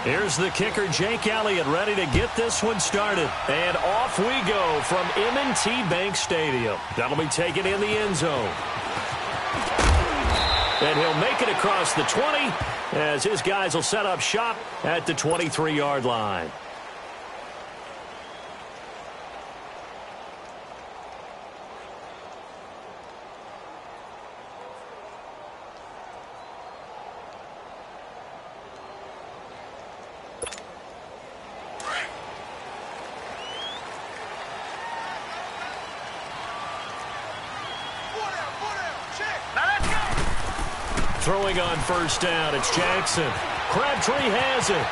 Here's the kicker, Jake Elliott, ready to get this one started. And off we go from M&T Bank Stadium. That'll be taken in the end zone. And he'll make it across the 20 as his guys will set up shop at the 23-yard line. Throwing on first down, it's Jackson. Crabtree has it.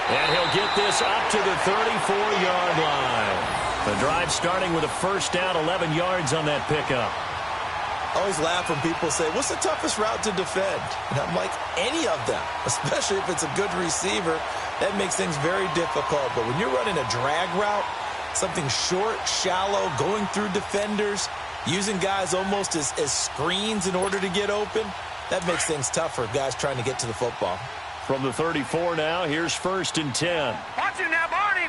And he'll get this up to the 34-yard line. The drive starting with a first down, 11 yards on that pickup. I always laugh when people say, what's the toughest route to defend? And I'm like, any of them, especially if it's a good receiver. That makes things very difficult. But when you're running a drag route, something short, shallow, going through defenders, using guys almost as screens in order to get open, that makes things tough for guys trying to get to the football. From the 34 now, here's 1st and 10. Watch him now, Barney.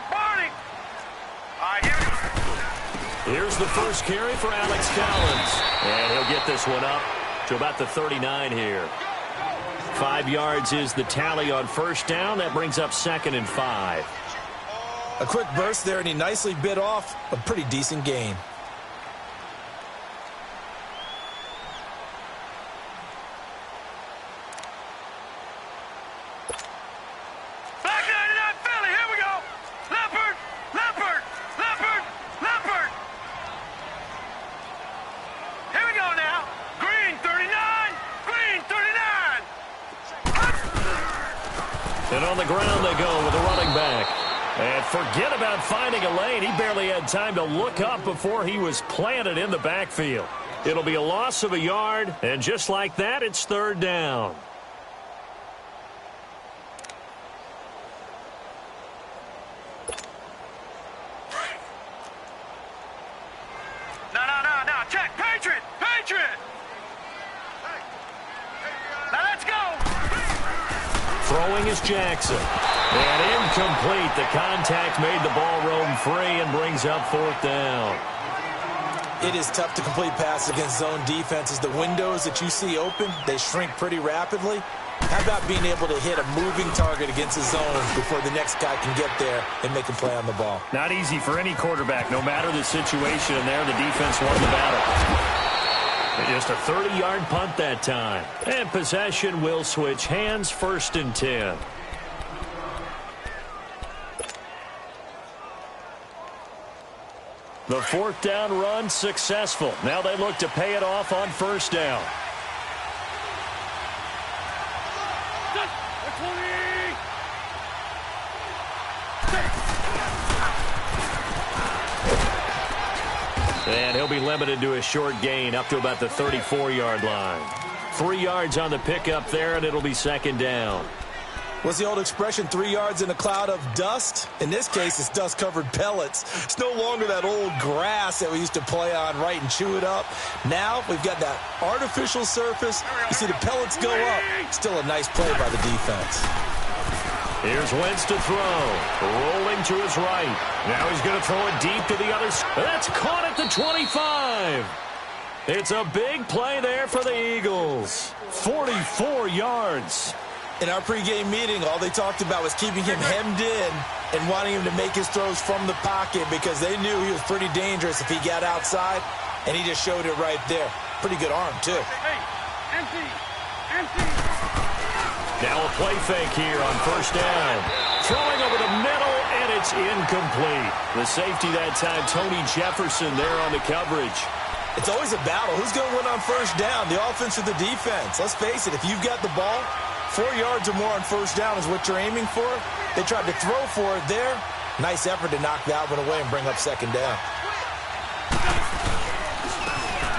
All right, here we go. Here's the first carry for Alex Collins. And he'll get this one up to about the 39 here. 5 yards is the tally on first down. That brings up 2nd and 5. A quick burst there, and he nicely bit off a pretty decent gain. And on the ground they go with a running back. And forget about finding a lane. He barely had time to look up before he was planted in the backfield. It'll be a loss of a yard, and just like that, it's 3rd down. No. Check. Patriot. Now let's go. Throwing is Jackson. And incomplete. The contact made the ball roam free and brings up 4th down. It is tough to complete passes against zone defenses. The windows that you see open, they shrink pretty rapidly. How about being able to hit a moving target against a zone before the next guy can get there and make a play on the ball? Not easy for any quarterback, no matter the situation. And there, the defense won the battle. Just a 30-yard punt that time. And possession will switch hands, 1st and 10. The 4th down run successful. Now they look to pay it off on first down. And he'll be limited to a short gain up to about the 34-yard line. 3 yards on the pickup there, and it'll be 2nd down. What's the old expression, 3 yards in a cloud of dust? In this case, it's dust-covered pellets. It's no longer that old grass that we used to play on, right, and chew it up. Now we've got that artificial surface. You see the pellets go up. Still a nice play by the defense. Here's Wentz to throw. Rolling to his right. Now he's going to throw it deep to the other side. That's caught at the 25. It's a big play there for the Eagles. 44 yards. In our pregame meeting, all they talked about was keeping him hemmed in and wanting him to make his throws from the pocket because they knew he was pretty dangerous if he got outside, and he just showed it right there. Pretty good arm, too. Hey, empty. Now a play fake here on first down. Throwing over the middle, and it's incomplete. The safety that time, Tony Jefferson there on the coverage. It's always a battle. Who's going to win on first down, the offense or the defense? Let's face it, if you've got the ball, 4 yards or more on first down is what you're aiming for. They tried to throw for it there. Nice effort to knock that one away and bring up 2nd down.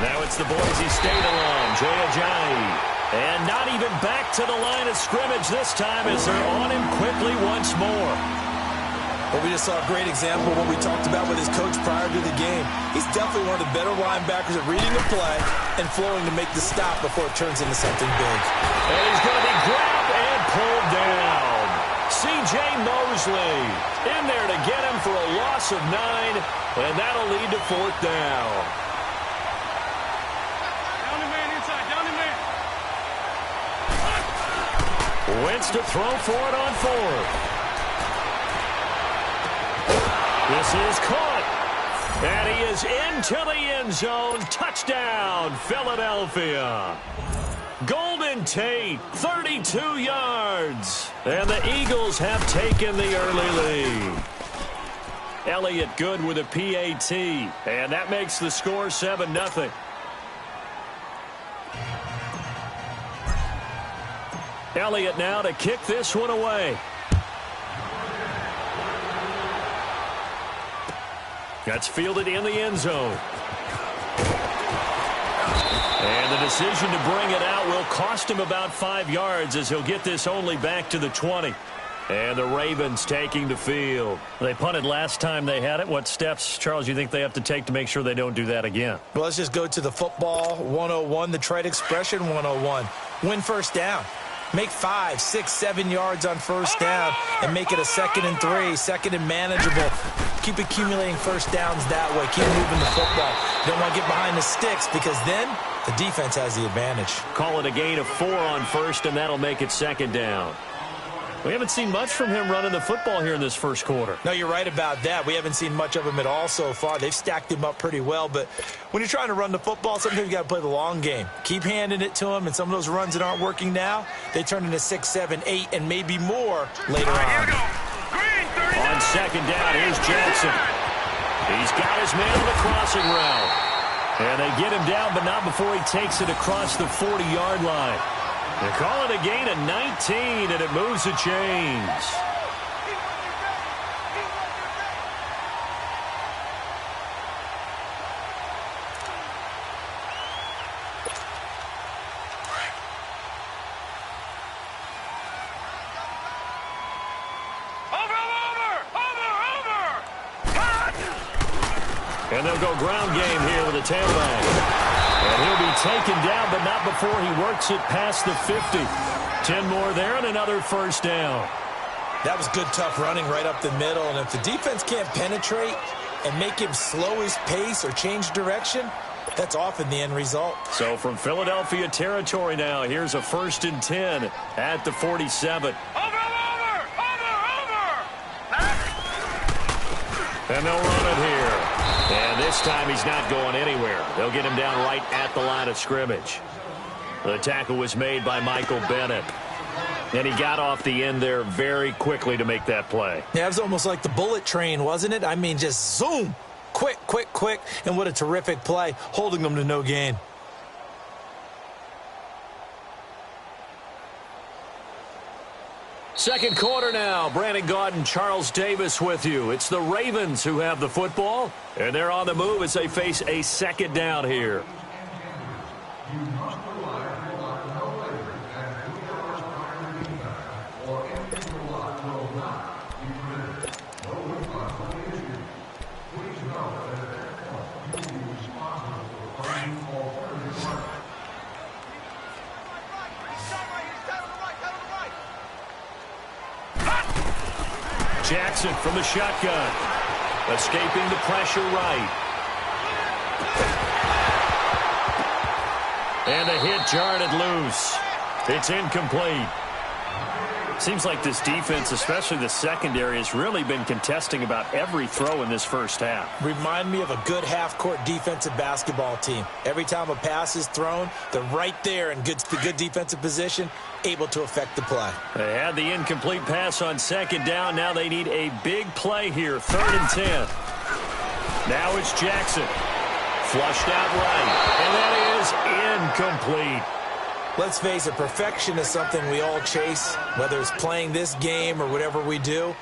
Now it's the Boise State alum, Jay Ajayi. And not even back to the line of scrimmage this time as they're on him quickly once more. Well, we just saw a great example of what we talked about with his coach prior to the game. He's definitely one of the better linebackers at reading the play and flowing to make the stop before it turns into something big. And he's going to be grabbed and pulled down. See loss of 9, and that'll lead to 4th down. Down the man inside. Down the man. Wentz to throw for it on 4th. This is caught. And he is into the end zone. Touchdown, Philadelphia. Golden Tate, 32 yards. And the Eagles have taken the early lead. Elliott good with a PAT. And that makes the score 7-0. Elliott now to kick this one away. That's fielded in the end zone. And the decision to bring it out will cost him about 5 yards as he'll get this only back to the 20. And the Ravens taking the field. They punted last time they had it. What steps, Charles, you think they have to take to make sure they don't do that again? Well, let's just go to the football 101, the trade expression 101. Win first down. Make 5, 6, 7 yards on first down and make it a 2nd and 3, 2nd and manageable. Keep accumulating first downs that way. Keep moving the football. You don't want to get behind the sticks because then the defense has the advantage. Call it a gain of 4 on first, and that'll make it 2nd down. We haven't seen much from him running the football here in this first quarter. No, you're right about that. We haven't seen much of him at all so far. They've stacked him up pretty well, but when you're trying to run the football, sometimes you got to play the long game. Keep handing it to him, and some of those runs that aren't working now, they turn into 6, 7, 8, and maybe more later on. On 2nd down, here's Jackson. He's got his man on the crossing route. And they get him down, but not before he takes it across the 40-yard line. They call it a gain of 19, and it moves the chains. And they'll go ground game here with a tailback. And he'll be taken down, but not before he works it past the 50. 10 more there and another first down. That was good, tough running right up the middle. And if the defense can't penetrate and make him slow his pace or change direction, that's often the end result. So from Philadelphia territory now, here's a 1st and 10 at the 47. And they'll run it here. And this time he's not going anywhere. They'll get him down right at the line of scrimmage. The tackle was made by Michael Bennett. And he got off the end there very quickly to make that play. Yeah, it was almost like the bullet train, wasn't it? I mean, just zoom. Quick, quick, quick. And what a terrific play, holding them to no gain. Second quarter now. Brandon Gaudin and Charles Davis with you. It's the Ravens who have the football, and they're on the move as they face a 2nd down here. Jackson from the shotgun. Escaping the pressure right. And a hit jarred it loose. It's incomplete. Seems like this defense, especially the secondary, has really been contesting about every throw in this first half. Remind me of a good half-court defensive basketball team. Every time a pass is thrown, they're right there in good defensive position, able to affect the play. They had the incomplete pass on 2nd down. Now they need a big play here, 3rd and 10. Now it's Jackson. Flushed out right, and that is incomplete. Let's face it, perfection is something we all chase, whether it's playing this game or whatever we do.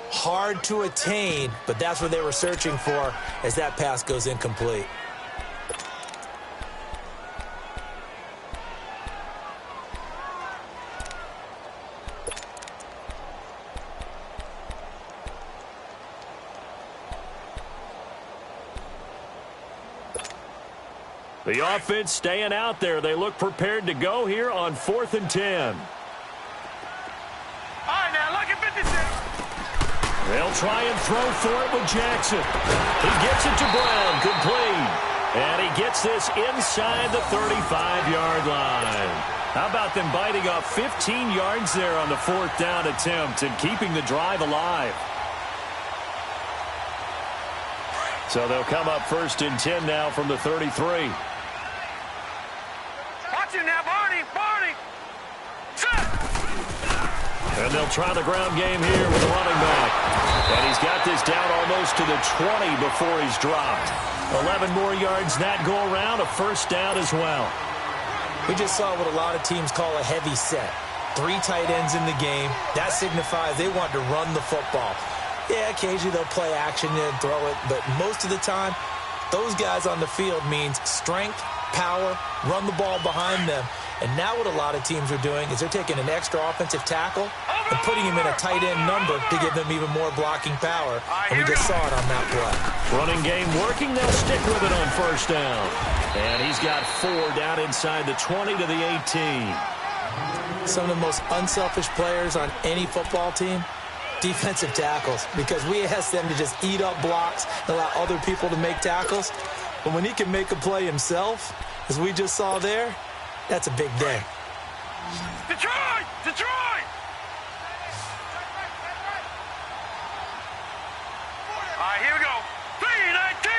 Hard to attain, but that's what they were searching for as that pass goes incomplete. The offense staying out there. They look prepared to go here on 4th and 10. All right, now look at 56. They'll try and throw for it with Jackson. He gets it to Brown, complete. And he gets this inside the 35-yard line. How about them biting off 15 yards there on the 4th down attempt and keeping the drive alive? So they'll come up 1st and 10 now from the 33. Watch him now, Barney! Barney! Set! And they'll try the ground game here with the running back. And he's got this down almost to the 20 before he's dropped. 11 more yards that go around, a 1st down as well. We just saw what a lot of teams call a heavy set. 3 tight ends in the game. That signifies they want to run the football. Yeah, occasionally they'll play action and throw it, but most of the time, those guys on the field means strength, power, run the ball behind them. And now what a lot of teams are doing is they're taking an extra offensive tackle and putting him in a tight end number to give them even more blocking power. And we just saw it on that play. Running game working. They'll stick with it on 1st down. And he's got 4 down inside the 20 to the 18. Some of the most unselfish players on any football team, defensive tackles, because we ask them to just eat up blocks and allow other people to make tackles. But when he can make a play himself, as we just saw there, that's a big day. Detroit! Detroit! All right, here we go. 3-19!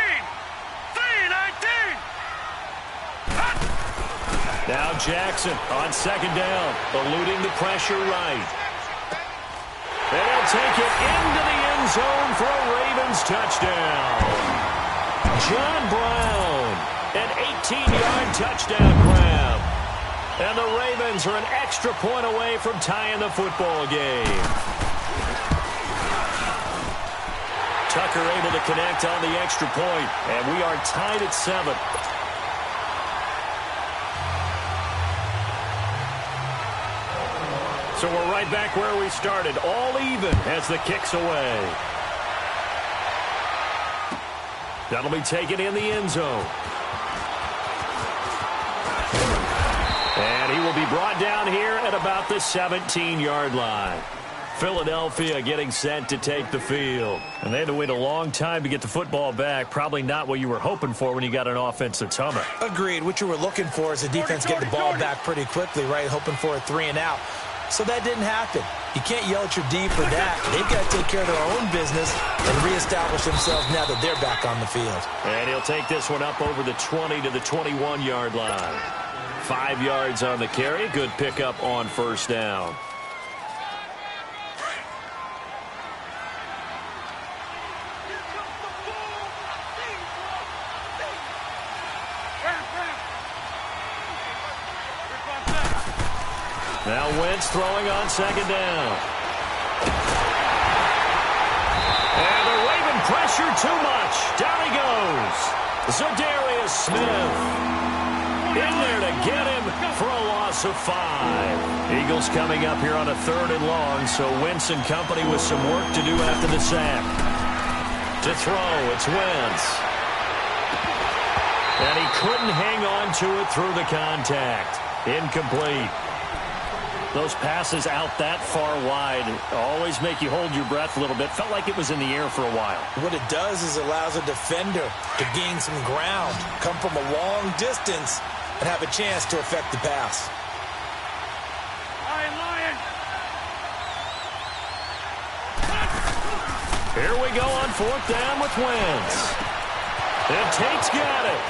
3-19! Now Jackson on 2nd down, eluding the pressure right. And he'll take it into the end zone for a Ravens touchdown. John Brown, an 18-yard touchdown grab. And the Ravens are an extra point away from tying the football game. Tucker able to connect on the extra point, and we are tied at 7. So we're right back where we started, all even as the kick's away. That'll be taken in the end zone. And he will be brought down here at about the 17-yard line. Philadelphia getting set to take the field. And they had to wait a long time to get the football back. Probably not what you were hoping for when you got an offense that's humming. Agreed. What you were looking for is the defense get the ball back pretty quickly, right? Hoping for a 3 and out. So that didn't happen. You can't yell at your D for that. They've got to take care of their own business and reestablish themselves now that they're back on the field. And he'll take this one up over the 20 to the 21-yard line. 5 yards on the carry. Good pickup on 1st down. Now Wentz throwing on 2nd down. And the Raven pressure too much. Down he goes. Za'Darius Smith in there to get him for a loss of 5. Eagles coming up here on a 3rd and long, so Wentz and company with some work to do after the sack. To throw, it's Wentz. And he couldn't hang on to it through the contact. Incomplete. Those passes out that far wide always make you hold your breath a little bit. Felt like it was in the air for a while. What it does is allows a defender to gain some ground, come from a long distance, and have a chance to affect the pass. Lion! Here we go on 4th down with Wentz. And Tate's got it.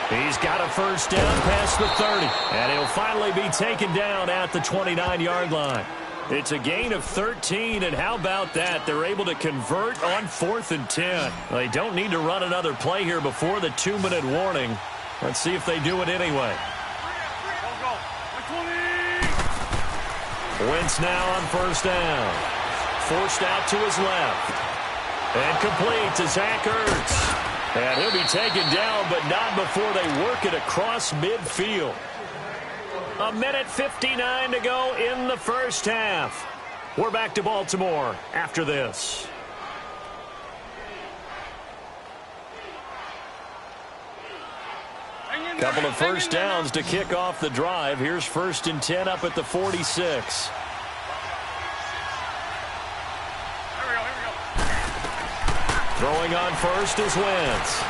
He's got a 1st down past the 30. And he'll finally be taken down at the 29-yard line. It's a gain of 13, and how about that? They're able to convert on 4th and 10. They don't need to run another play here before the 2-minute warning. Let's see if they do it anyway. Wentz now on 1st down. Forced out to his left. And complete to Zach Ertz. And he'll be taken down, but not before they work it across midfield. 1:59 to go in the 1st half. We're back to Baltimore after this. Couple of 1st downs to kick off the drive. Here's 1st and 10 up at the 46. Throwing on first is Wentz.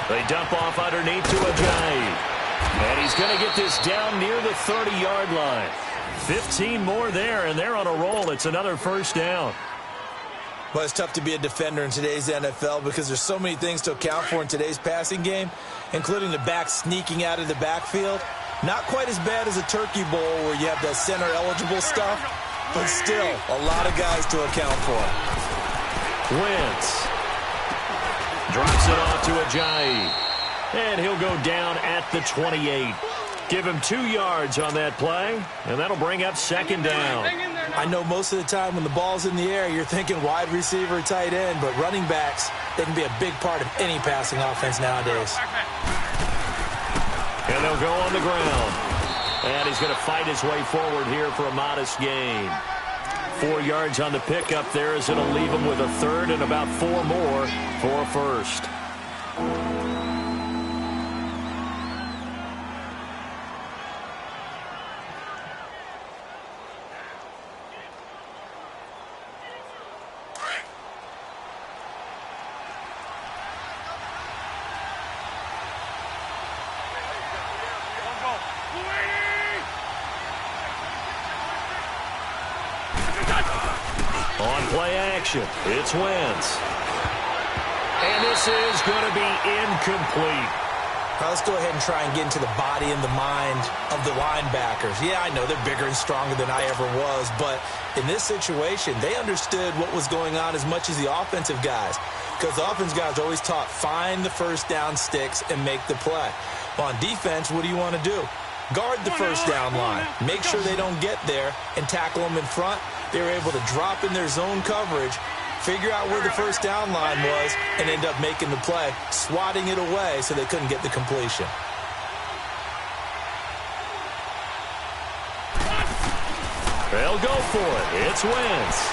They dump off underneath to Ajayi. And he's going to get this down near the 30-yard line. 15 more there, and they're on a roll. It's another first down. Well, it's tough to be a defender in today's NFL because there's so many things to account for in today's passing game, including the back sneaking out of the backfield. Not quite as bad as a turkey bowl where you have that center-eligible stuff, but still a lot of guys to account for. Wentz drops it off to Ajayi, and he'll go down at the 28. Give him 2 yards on that play, and that'll bring up second down. I know most of the time when the ball's in the air, you're thinking wide receiver, tight end, but running backs, they can be a big part of any passing offense nowadays. And they'll go on the ground. And he's going to fight his way forward here for a modest gain. 4 yards on the pickup there as it'll leave him with a third and about 4 more for a first. On play action, it's Wentz. And this is going to be incomplete. Now let's go ahead and try and get into the body and the mind of the linebackers. Yeah, I know they're bigger and stronger than I ever was, but in this situation, they understood what was going on as much as the offensive guys, because the offensive guys are always taught, find the first down sticks and make the play. Well, on defense, what do you want to do? Guard the first down line. Make sure they don't get there and tackle them in front. They were able to drop in their zone coverage, figure out where the first down line was, and end up making the play, swatting it away so they couldn't get the completion. They'll go for it. It's Wentz.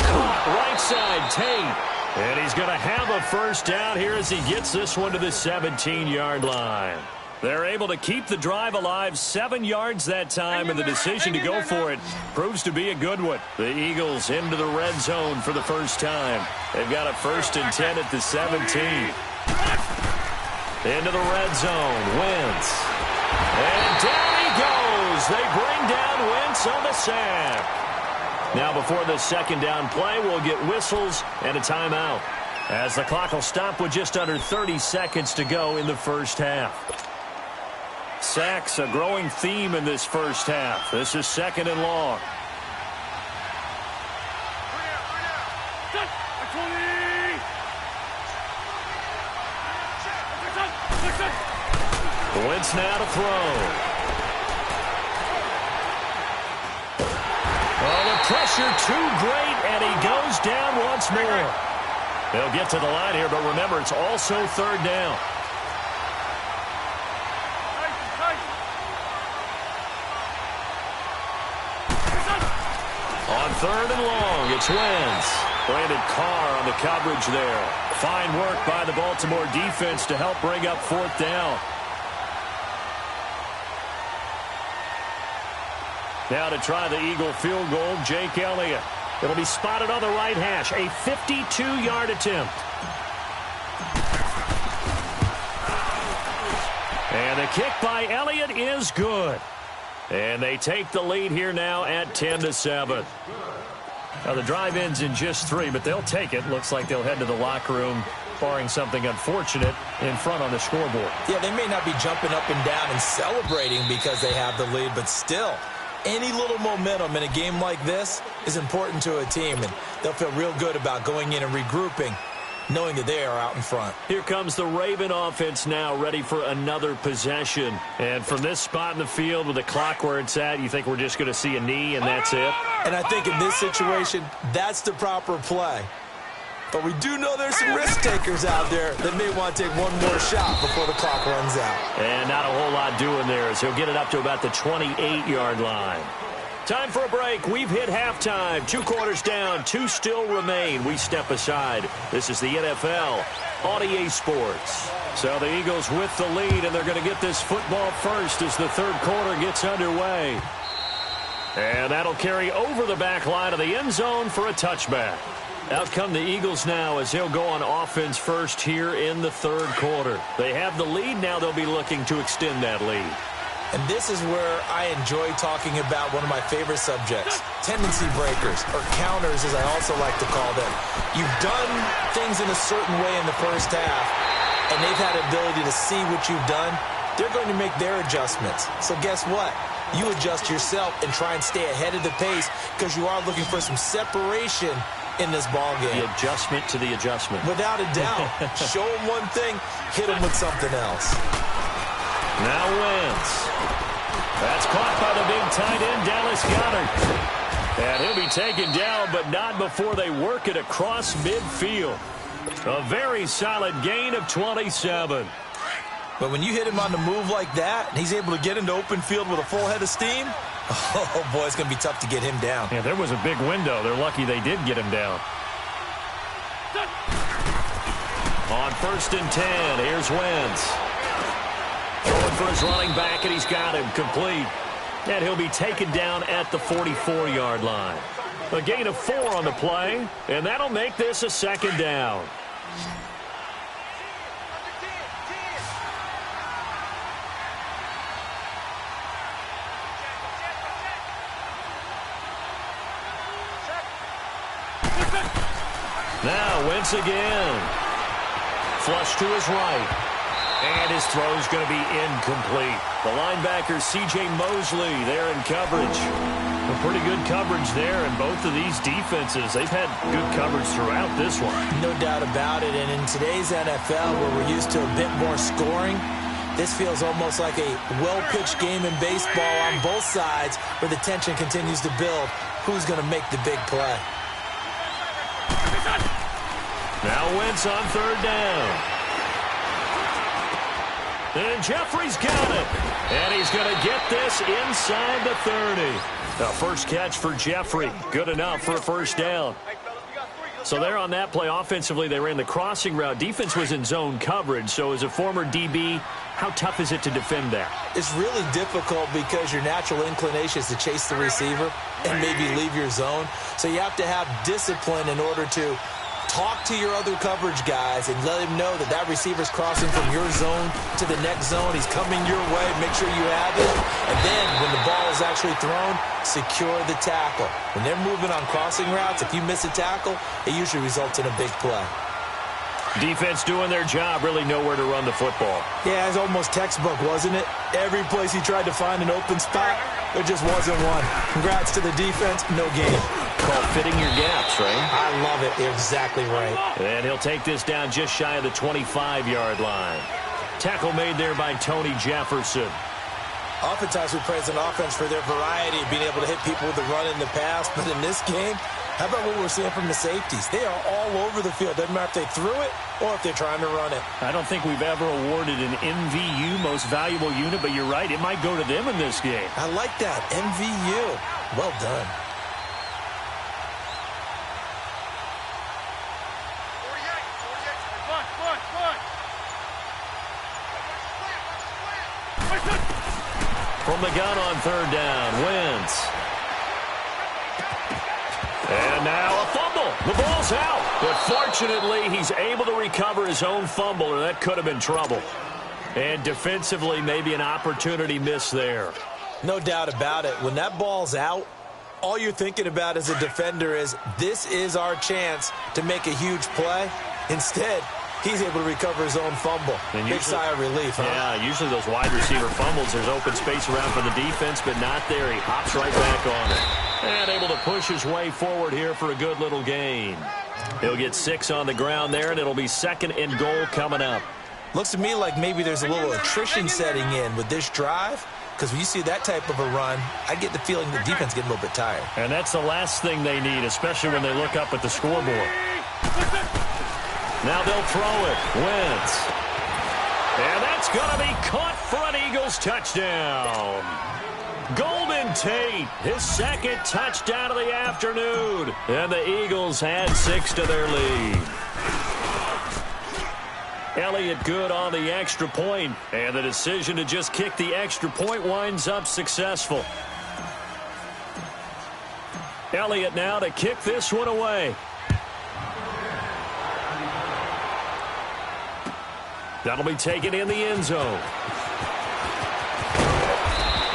Caught right side, Tate. And he's going to have a first down here as he gets this one to the 17-yard line. They're able to keep the drive alive, 7 yards that time, and the decision to go for it proves to be a good one. The Eagles into the red zone for the first time. They've got a 1st and 10 at the 17. Into the red zone, Wentz. And down he goes. They bring down Wentz on the sack. Now before the second down play, we'll get whistles and a timeout, as the clock will stop with just under 30 seconds to go in the first half. Sacks, a growing theme in this first half. This is 2nd and long. Wentz now to throw. Oh, the pressure too great, and he goes down once more. They'll get to the line here, but remember, it's also 3rd down. On 3rd and long, it's Wentz. Brandon Carr on the coverage there. Fine work by the Baltimore defense to help bring up 4th down. Now to try the Eagle field goal, Jake Elliott. It'll be spotted on the right hash. A 52-yard attempt. And the kick by Elliott is good. And they take the lead here now at 10-7. Now the drive ends in just 3, but they'll take it. Looks like they'll head to the locker room, barring something unfortunate, in front on the scoreboard. Yeah, they may not be jumping up and down and celebrating because they have the lead, but still, any little momentum in a game like this is important to a team, and they'll feel real good about going in and regrouping, knowing that they are out in front. Here comes the Raven offense now, ready for another possession. And from this spot in the field with the clock where it's at, you think we're just going to see a knee and that's it? And I think in this situation, that's the proper play. But we do know there's some risk takers out there that may want to take one more shot before the clock runs out. And not a whole lot doing there, as he'll get it up to about the 28-yard line. Time for a break. We've hit halftime. 2 quarters down. 2 still remain. We step aside. This is the NFL on EA Sports. So the Eagles with the lead, and they're going to get this football first as the 3rd quarter gets underway. And that'll carry over the back line of the end zone for a touchback. Out come the Eagles now as they'll go on offense first here in the third quarter. They have the lead. Now they'll be looking to extend that lead. And this is where I enjoy talking about one of my favorite subjects, tendency breakers, or counters as I also like to call them. You've done things in a certain way in the first half, and they've had the ability to see what you've done. They're going to make their adjustments. So guess what? You adjust yourself and try and stay ahead of the pace because you are looking for some separation in this ball game. The adjustment to the adjustment. Without a doubt. Show them one thing, hit them with something else. Now Wentz. That's caught by the big tight end, Dallas Goedert. And he'll be taken down, but not before they work it across midfield. A very solid gain of 27. But when you hit him on the move like that, and he's able to get into open field with a full head of steam, oh, boy, it's going to be tough to get him down. Yeah, there was a big window. They're lucky they did get him down. On 1st and 10, here's Wentz. Throwing for his running back, and he's got him complete. And he'll be taken down at the 44-yard line. A gain of 4 on the play, and that'll make this a second down. Now Wentz again. Flush to his right. And his throw's going to be incomplete. The linebacker, C.J. Mosley, there in coverage. A pretty good coverage there, and both of these defenses, they've had good coverage throughout this one. No doubt about it, and in today's NFL, where we're used to a bit more scoring, this feels almost like a well-pitched game in baseball on both sides, where the tension continues to build. Who's going to make the big play? Now Wentz on 3rd down. And Jeffrey's got it. And he's going to get this inside the 30. The first catch for Jeffrey. Good enough for a first down. So there on that play, offensively, they ran the crossing route. Defense was in zone coverage. So as a former DB, how tough is it to defend that? It's really difficult because your natural inclination is to chase the receiver and maybe leave your zone. So you have to have discipline in order to talk to your other coverage guys and let him know that that receiver's crossing from your zone to the next zone. He's coming your way. Make sure you have it. And then when the ball is actually thrown, secure the tackle. When they're moving on crossing routes, if you miss a tackle, it usually results in a big play. Defense doing their job, really nowhere to run the football. Yeah, it's almost textbook, wasn't it? Every place he tried to find an open spot, there just wasn't one. Congrats to the defense, no game. Called fitting your gaps, right? I love it. You're exactly right. And he'll take this down just shy of the 25-yard line. Tackle made there by Tony Jefferson. Oftentimes we praise an offense for their variety of being able to hit people with the run in the pass, but in this game, how about what we're seeing from the safeties? They are all over the field. Doesn't matter if they threw it or if they're trying to run it. I don't think we've ever awarded an MVU, most valuable unit, but you're right. It might go to them in this game. I like that. MVU. Well done. From the gun on 3rd down, Wentz. And now a fumble. The ball's out. But fortunately, he's able to recover his own fumble, or that could have been trouble. And defensively, maybe an opportunity missed there. No doubt about it. When that ball's out, all you're thinking about as a defender is, this is our chance to make a huge play. Instead, he's able to recover his own fumble. Big sigh of relief, huh? Yeah, usually those wide receiver fumbles, there's open space around for the defense, but not there. He hops right back on it. And able to push his way forward here for a good little gain. He'll get 6 on the ground there, and it'll be 2nd and goal coming up. Looks to me like maybe there's a little attrition setting in with this drive, because when you see that type of a run, I get the feeling the defense getting a little bit tired. And that's the last thing they need, especially when they look up at the scoreboard. Now they'll throw it. Wentz. And that's going to be caught for an Eagles touchdown. Golden Tate, his 2nd touchdown of the afternoon. And the Eagles had 6 to their lead. Elliott good on the extra point, and the decision to just kick the extra point winds up successful. Elliott now to kick this one away. That'll be taken in the end zone.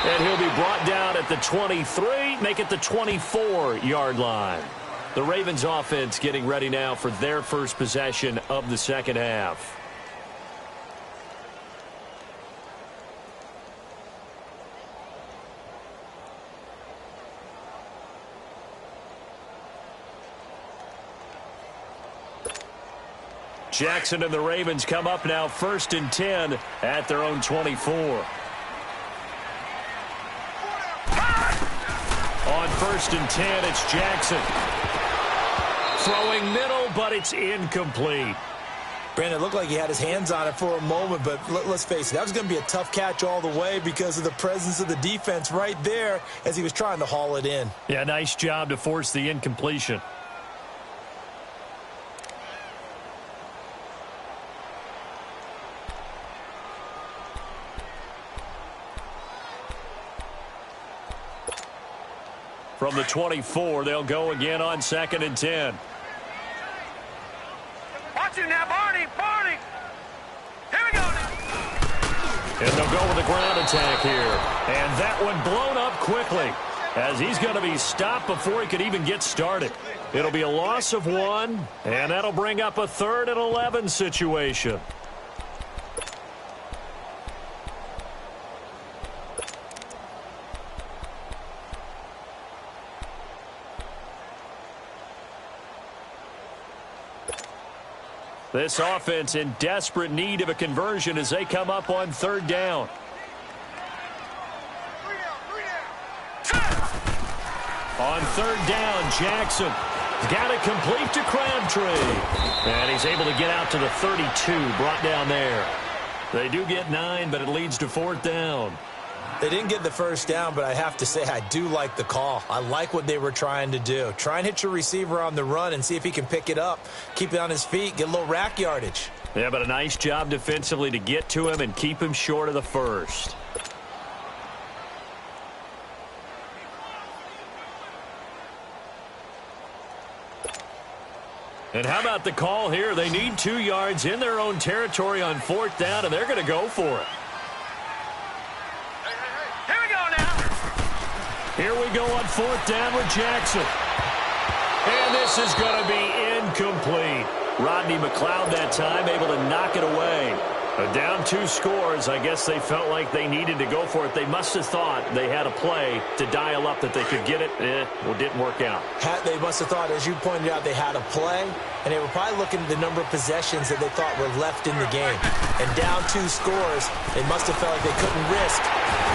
And he'll be brought down at the 23, make it the 24-yard line. The Ravens offense getting ready now for their first possession of the second half. Jackson and the Ravens come up now 1st and 10 at their own 24. On 1st and 10, it's Jackson. Throwing middle, but it's incomplete. Brandon, it looked like he had his hands on it for a moment, but let's face it, that was going to be a tough catch all the way because of the presence of the defense right there as he was trying to haul it in. Yeah, nice job to force the incompletion. From the 24, they'll go again on 2nd and 10. Watch him now, Barney. Here we go now. And they'll go with the ground attack here. And that one blown up quickly as he's going to be stopped before he could even get started. It'll be a loss of 1, and that'll bring up a 3rd and 11 situation. This offense in desperate need of a conversion as they come up on 3rd down. On 3rd down, Jackson got it complete to Crabtree. And he's able to get out to the 32, brought down there. They do get 9, but it leads to 4th down. They didn't get the first down, but I have to say I do like the call. I like what they were trying to do. Try and hit your receiver on the run and see if he can pick it up, keep it on his feet, get a little rack yardage. Yeah, but a nice job defensively to get to him and keep him short of the first. And how about the call here? They need 2 yards in their own territory on 4th down, and they're going to go for it. Here we go on 4th down with Jackson. And this is going to be incomplete. Rodney McLeod that time able to knock it away. Down 2 scores. I guess they felt like they needed to go for it. They must have thought they had a play to dial up that they could get it. Well, didn't work out. They must have thought, as you pointed out, they had a play, and they were probably looking at the number of possessions that they thought were left in the game. And down 2 scores, they must have felt like they couldn't risk.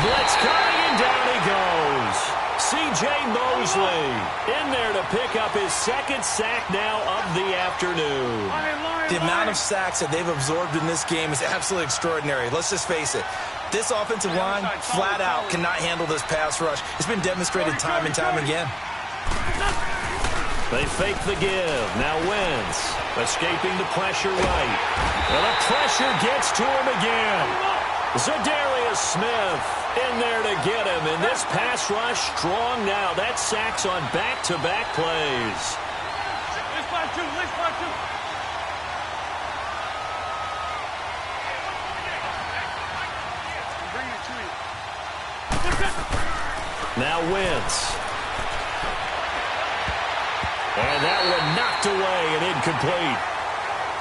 Blitz coming, and down he goes. C.J. Mosley in there to pick up his 2nd sack now of the afternoon. The amount of sacks that they've absorbed in this game is absolutely extraordinary. Let's just face it. This offensive line, flat out, cannot handle this pass rush. It's been demonstrated time and time again. They fake the give. Now Wentz escaping the pressure right. And the pressure gets to him again. Zadarius Smith in there to get him. And this pass rush strong now. That sacks on back-to-back plays. Now Wentz. And that one knocked away and incomplete.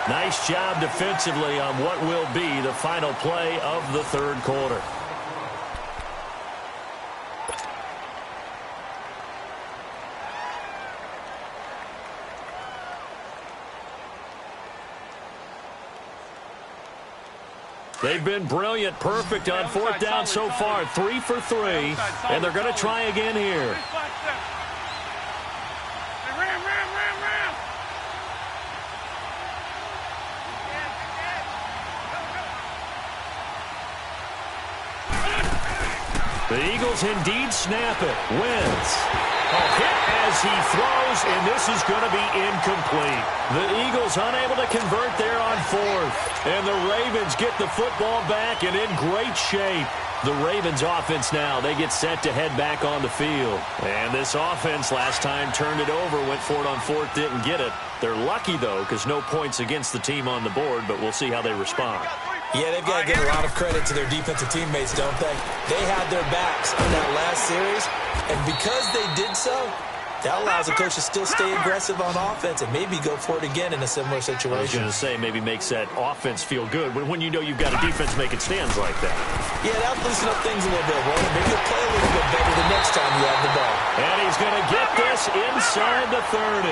Nice job defensively on what will be the final play of the 3rd quarter. They've been brilliant, perfect on 4th down so far, 3 for 3, and they're going to try again here. The Eagles indeed snap it. Wentz. A hit as he throws, and this is going to be incomplete. The Eagles unable to convert there on 4th. And the Ravens get the football back and in great shape. The Ravens offense now, they get set to head back on the field. And this offense last time turned it over, went for it on fourth, didn't get it. They're lucky, though, because no points against the team on the board, but we'll see how they respond. Yeah, they've got to give a lot of credit to their defensive teammates, don't they? They had their backs in that last series, and because they did so, that allows the coach to still stay aggressive on offense and maybe go for it again in a similar situation. I was going to say maybe makes that offense feel good when you know you've got a defense making stands like that. Yeah, that'll loosen up things a little bit, Roman. Maybe you'll play a little bit better the next time you have the ball. And he's going to get this inside the 30.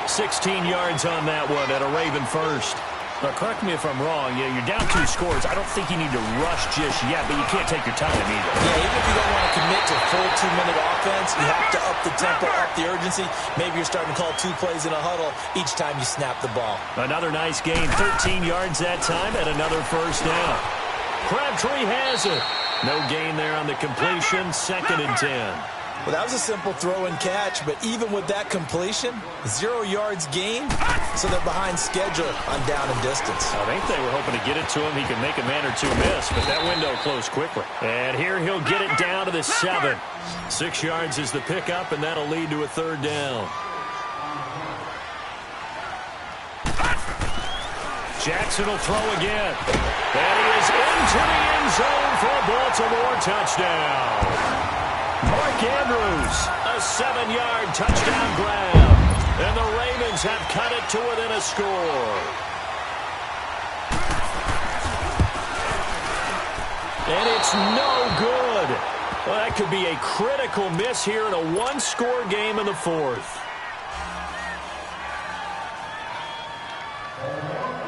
16 yards on that one at a Raven first. Now, correct me if I'm wrong. Yeah, you're down 2 scores. I don't think you need to rush just yet, but you can't take your time either. Yeah, even if you don't want to commit to full 2-minute offense, you have to up the tempo, up the urgency. Maybe you're starting to call 2 plays in a huddle each time you snap the ball. Another nice gain, 13 yards that time, and another first down. Crabtree has it. No gain there on the completion, 2nd and 10. Well, that was a simple throw and catch, but even with that completion, 0 yards gained, so they're behind schedule on down and distance. I think they were hoping to get it to him. He could make a man or 2 miss, but that window closed quickly. And here he'll get it down to the 7. 6 yards is the pickup, and that'll lead to a 3rd down. Jackson will throw again. And he is into the end zone for a Baltimore touchdown. Mark Andrews, a 7-yard touchdown grab. And the Ravens have cut it to within a score. And it's no good. Well, that could be a critical miss here in a 1-score game in the 4th.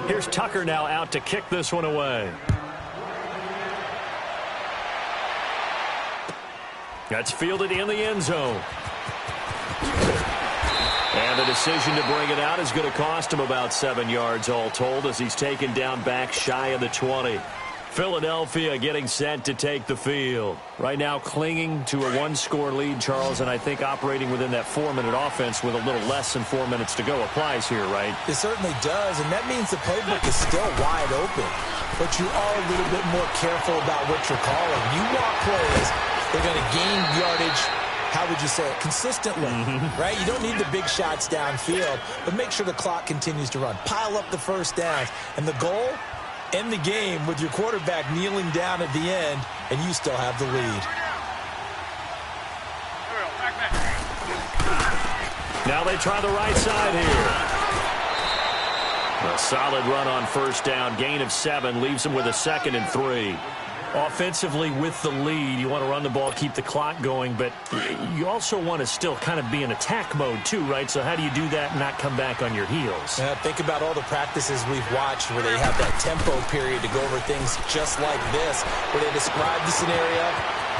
Here's Tucker now out to kick this one away. That's fielded in the end zone. And the decision to bring it out is going to cost him about 7 yards all told as he's taken down back shy of the 20. Philadelphia getting set to take the field. Right now clinging to a 1-score lead, Charles, and I think operating within that 4-minute offense with a little less than 4 minutes to go applies here, right? It certainly does, and that means the playbook is still wide open. But you are a little bit more careful about what you're calling. You want plays, they're going to gain yardage, how would you say it, consistently, right? You don't need the big shots downfield, but make sure the clock continues to run. Pile up the first downs, and the goal, end the game with your quarterback kneeling down at the end, and you still have the lead. Now they try the right side here. A solid run on first down. Gain of 7 leaves them with a 2nd and 3. Offensively with the lead, you want to run the ball, keep the clock going, but you also want to still kind of be in attack mode too, right? So how do you do that and not come back on your heels? Think about all the practices we've watched where they have that tempo period to go over things just like this, where they describe the scenario,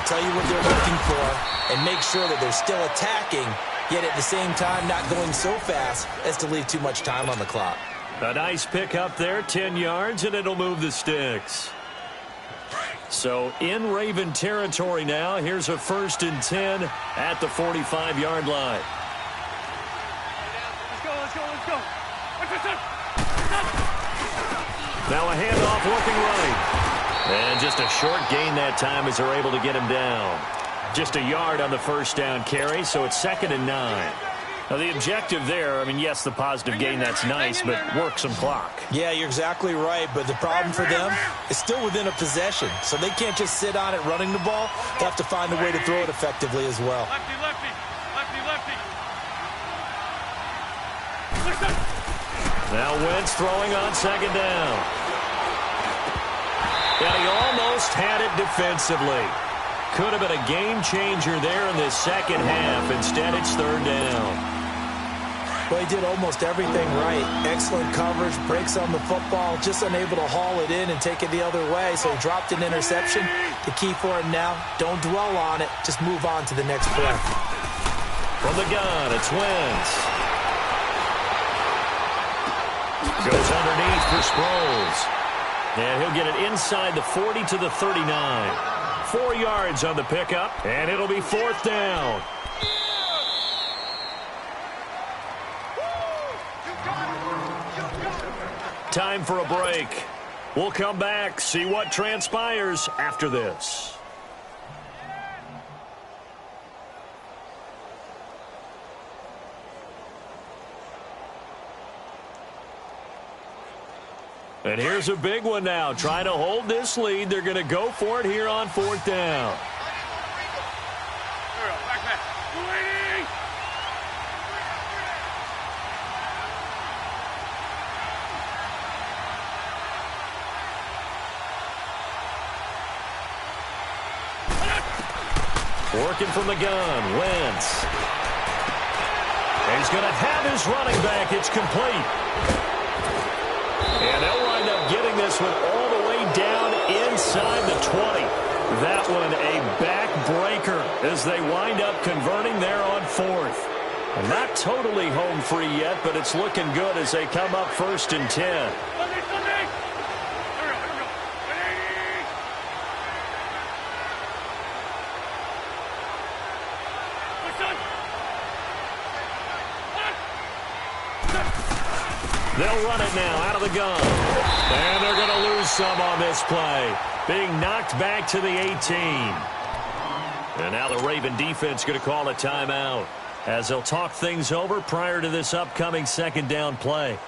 tell you what they're looking for, and make sure that they're still attacking, yet at the same time not going so fast as to leave too much time on the clock. A nice pick up there, 10 yards, and it'll move the sticks. So in Raven territory now, here's a 1st and 10 at the 45-yard line. Let's go. Now a handoff looking right. And just a short gain that time as they're able to get him down. Just a yard on the first down carry, so it's 2nd and 9. Now, the objective there, I mean, yes, the positive gain, that's nice, but work some clock. Yeah, you're exactly right, but the problem for them is still within a possession, so they can't just sit on it running the ball. They have to find a way to throw it effectively as well. Lefty. Now Wentz throwing on 2nd down. And he almost had it defensively. Could have been a game changer there in this second half. Instead, it's 3rd down. Well, he did almost everything right. Excellent coverage, breaks on the football, just unable to haul it in and take it the other way, so he dropped an interception. The key for him now, don't dwell on it, just move on to the next play. From the gun, it's Wentz. Goes underneath for Sproles. And he'll get it inside the 40 to the 39. 4 yards on the pickup, and it'll be 4th down. Time for a break. We'll come back, see what transpires after this. And here's a big one now. Trying to hold this lead. They're going to go for it here on 4th down. Working from the gun, Wentz. And he's going to have his running back. It's complete. And they'll wind up getting this one all the way down inside the 20. That one a backbreaker as they wind up converting there on 4th. And not totally home free yet, but it's looking good as they come up 1st and 10. They'll run it now out of the gun. And they're going to lose some on this play. Being knocked back to the 18. And now the Raven defense going to call a timeout as they'll talk things over prior to this upcoming 2nd down play.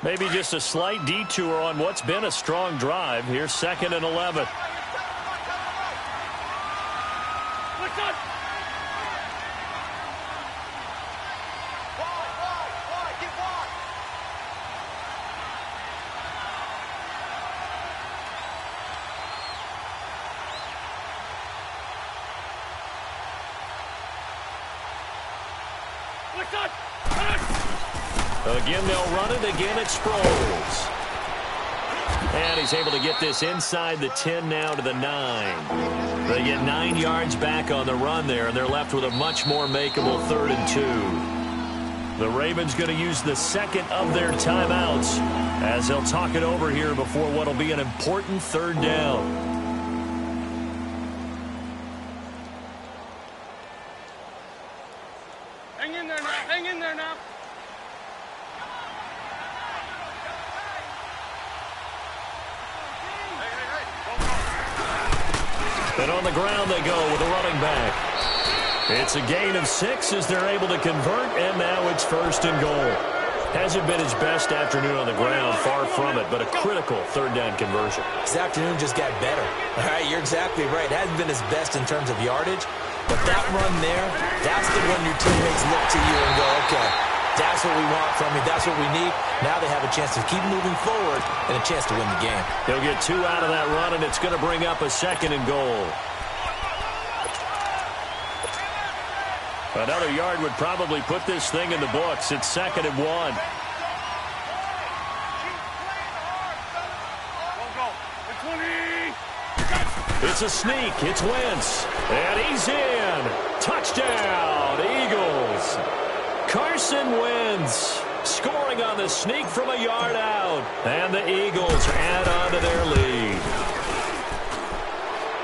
Maybe just a slight detour on what's been a strong drive. Here's 2nd and 11. Again, they'll run it. Again, it's Sproles. And he's able to get this inside the 10 now to the 9. They get 9 yards back on the run there, and they're left with a much more makeable 3rd and 2. The Ravens going to use the 2nd of their timeouts as they'll talk it over here before what will be an important 3rd down. Hang in there now. Hang in there now. And on the ground they go with a running back. It's a gain of 6 as they're able to convert, and now it's 1st and goal. Hasn't been his best afternoon on the ground, far from it, but a critical 3rd down conversion. His afternoon just got better. All right, you're exactly right. It hasn't been his best in terms of yardage, but that run there, that's the one your teammates look to you and go, okay, that's what we want from you. That's what we need. Now they have a chance to keep moving forward and a chance to win the game. He'll get 2 out of that run, and it's going to bring up a 2nd and goal. Another yard would probably put this thing in the books. It's 2nd and 1. It's a sneak. It's Wentz. And he's in. Touchdown, Eagles. Carson Wentz scoring on the sneak from a yard out. And the Eagles add on to their lead.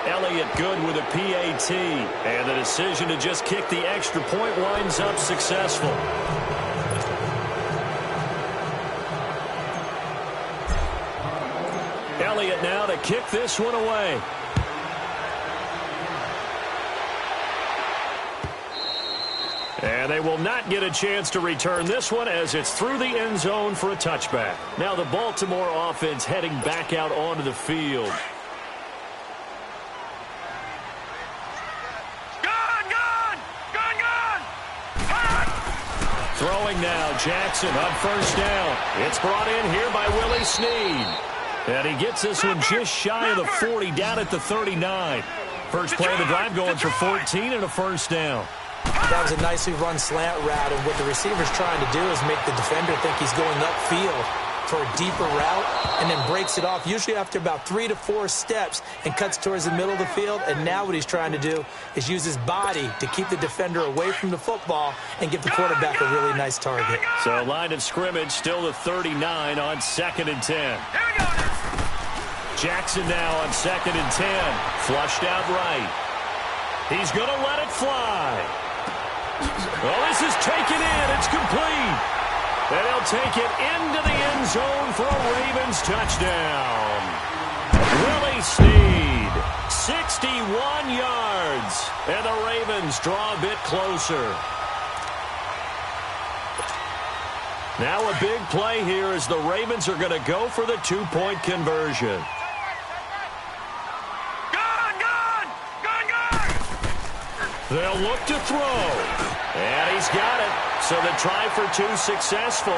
Elliott good with a PAT. And the decision to just kick the extra point winds up successful. Elliott now to kick this one away. And they will not get a chance to return this one as it's through the end zone for a touchback. Now the Baltimore offense heading back out onto the field. Throwing now, Jackson on 1st down. It's brought in here by Willie Snead. And he gets this one just shy of the 40, down at the 39. First play of the drive going for 14 and a 1st down. That was a nicely run slant route, and what the receiver's trying to do is make the defender think he's going upfield for a deeper route and then breaks it off, usually after about 3 to 4 steps, and cuts towards the middle of the field. And now what he's trying to do is use his body to keep the defender away from the football and give the quarterback a really nice target. So line of scrimmage still the 39 on 2nd and 10. Jackson now on 2nd and 10. Flushed out right. He's going to let it fly. Well, this is taken in. It's complete. And he'll take it into the end zone for a Ravens touchdown. Willie Snead, 61 yards. And the Ravens draw a bit closer. Now a big play here as the Ravens are going to go for the two-point conversion. They'll look to throw. And he's got it. So the try for two successful.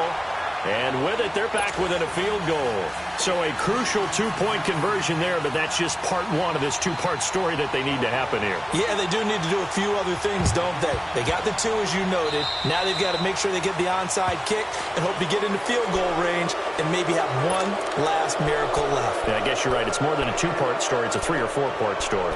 And with it, they're back within a field goal. So a crucial two-point conversion there, but that's just part one of this two-part story that they need to happen here. Yeah, they do need to do a few other things, don't they? They got the two, as you noted. Now they've got to make sure they get the onside kick and hope to get into field goal range and maybe have one last miracle left. Yeah, I guess you're right. It's more than a two-part story. It's a three- or four-part story.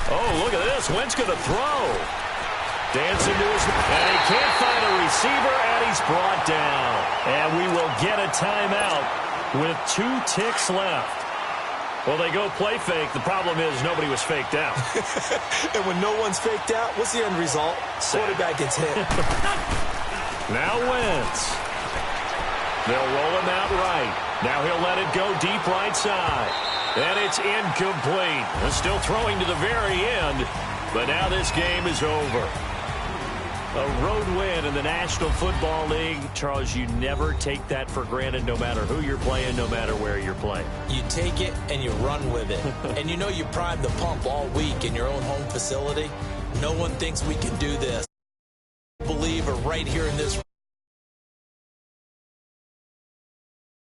Oh, look at this. Wentz going to throw. Dancing to his... And he can't find a receiver, and he's brought down. And we will get a timeout with 2 ticks left. Well, they go play fake. The problem is nobody was faked out. And when no one's faked out, what's the end result? Quarterback gets hit. Now Wentz. They'll roll him out right. Now he'll let it go deep right side. And it's incomplete. They're still throwing to the very end. But now this game is over. A road win in the National Football League. Charles, you never take that for granted no matter who you're playing, no matter where you're playing. You take it and you run with it. And you know you primed the pump all week in your own home facility. No one thinks we can do this. Believer right here in this